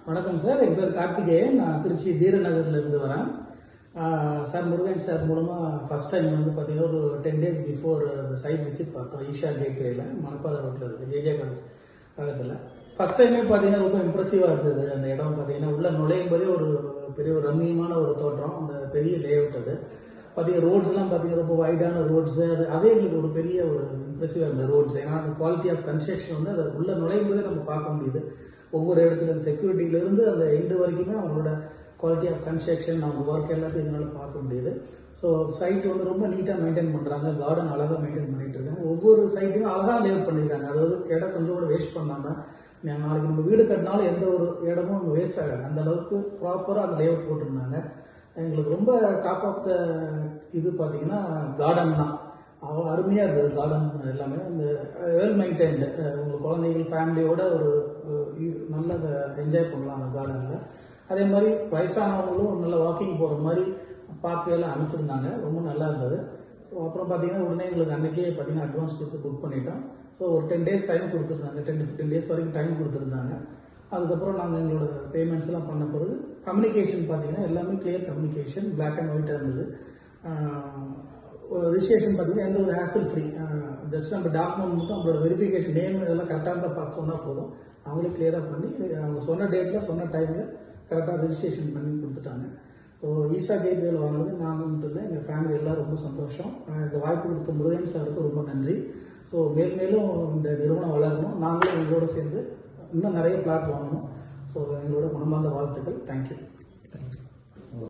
வணக்கம் சார், என் பேர் கார்த்திகேயன். நான் திருச்சி தீரநகர்லேருந்து வரேன். சார் முருகன் சார் மூலமாக ஃபஸ்ட் டைம் வந்து பார்த்தீங்கன்னா ஒரு 10 days பிஃபோர் அந்த சைட் விசிட் பார்த்தோம். ஈஷா கேட்வேயில் மணப்பாறை ரோட்டில் இருக்குது, ஜேஜே காலத்தில். ஃபஸ்ட் டைமே பார்த்தீங்கன்னா ரொம்ப இம்ப்ரெசிவாக இருந்தது. அந்த இடம் பார்த்தீங்கன்னா உள்ளே நுழையும் போதே ஒரு பெரிய ஒரு ரம்மியமான ஒரு தோற்றம். அந்த பெரிய லேஅவுட் அது பார்த்தீங்கன்னா ரோட்ஸ்லாம் பார்த்தீங்கன்னா ரொம்ப வைடான ரோட்ஸு. அதே எங்களுக்கு ஒரு பெரிய ஒரு இம்ப்ரெசிவாக இருந்தது ரோட்ஸ். ஏன்னா அந்த குவாலிட்டி ஆஃப் கன்ஸ்ட்ரக்ஷன் வந்து அதை உள்ளே நுழையும் போதே நம்ம பார்க்க முடியுது. ஒவ்வொரு இடத்துல அந்த செக்யூரிட்டியிலேருந்து அந்த எண்டு வரைக்குமே அவங்களோட குவாலிட்டி ஆஃப் கன்ஸ்ட்ரக்ஷன் அவங்க ஒர்க் எல்லாத்தையும் இதனால் பார்க்க முடியுது. ஸோ சைட் வந்து ரொம்ப நீட்டாக மெயின்டைன் பண்ணுறாங்க. கார்டன் அழகாக மெயின்டைன் பண்ணிட்டு இருக்காங்க. ஒவ்வொரு சைட்டையும் அழகாக லேஅவுட் பண்ணியிருக்காங்க. அதாவது இடம் கொஞ்சம் கூட வேஸ்ட் பண்ணாமல், நாளைக்கு நம்ம வீடு கட்டினாலும் எந்த ஒரு இடமும் நம்ம வேஸ்ட் ஆகாது, அந்த அளவுக்கு ப்ராப்பராக அந்த லேஅவுட் போட்டிருந்தாங்க. எங்களுக்கு ரொம்ப டாப் ஆஃப் த இது பார்த்தீங்கன்னா கார்டன் தான். அவ்வளோ அருமையாக இருந்தது கார்டன் எல்லாமே. அந்த வெல் மெயின்டைன்டு, உங்கள் குழந்தைகள் ஃபேமிலியோட ஒரு நல்ல என்ஜாய் பண்ணலாம் அந்த கார்டனில். அதே மாதிரி வயசானவங்களும் நல்ல வாக்கிங் போகிற மாதிரி பாத்வேலாம் அமைச்சிருந்தாங்க. ரொம்ப நல்லா இருந்தது. ஸோ அப்புறம் பார்த்தீங்கன்னா உடனே எங்களுக்கு அன்றைக்கே பார்த்தீங்கன்னா அட்வான்ஸ் கொடுத்து புக் பண்ணிட்டோம். ஸோ ஒரு 10 days டைம் கொடுத்துருந்தாங்க. 10 to 15 days வரைக்கும் டைம் கொடுத்துருந்தாங்க. அதுக்கப்புறம் நாங்கள் எங்களோட பேமெண்ட்ஸ்லாம் பண்ண பிறகு கம்யூனிகேஷன் பார்த்தீங்கன்னா எல்லாமே கிளியர் கம்யூனிகேஷன், பிளாக் அண்ட் ஒயிட்டாக இருந்தது. ரிஜிஸ்ட்ரேஷன் பார்த்தீங்கன்னா எந்த ஒரு ஹேசல் ஃப்ரீ. ஜஸ்ட் நம்ம டாக்குமெண்ட் மட்டும் நம்மளோட வெரிஃபிகேஷன் நேம் இதெல்லாம் கரெக்டாக இருந்தால் பார்த்து சொன்னால் போதும். அவங்களே கிளியராக பண்ணி அவங்க சொன்ன டேட்டில் சொன்ன டைமில் கரெக்டாக ரெஜிஸ்ட்ரேஷன் பண்ணி கொடுத்துட்டாங்க. ஸோ ஈஷா கேட்வேல வாங்கினது நாங்கள் மட்டும் இல்லை, எங்கள் ஃபேமிலி எல்லோரும் ரொம்ப சந்தோஷம். இந்த வாய்ப்பு கொடுத்த முருகன் சாருக்கு ரொம்ப நன்றி. ஸோ மேலும் இந்த நிறுவனம் வளரணும், நாங்களும் எங்களோட சேர்ந்து இன்னும் நிறைய பிளாட் வாங்கணும். ஸோ எங்களோட மனமார்ந்த வாழ்த்துக்கள். தேங்க்யூ.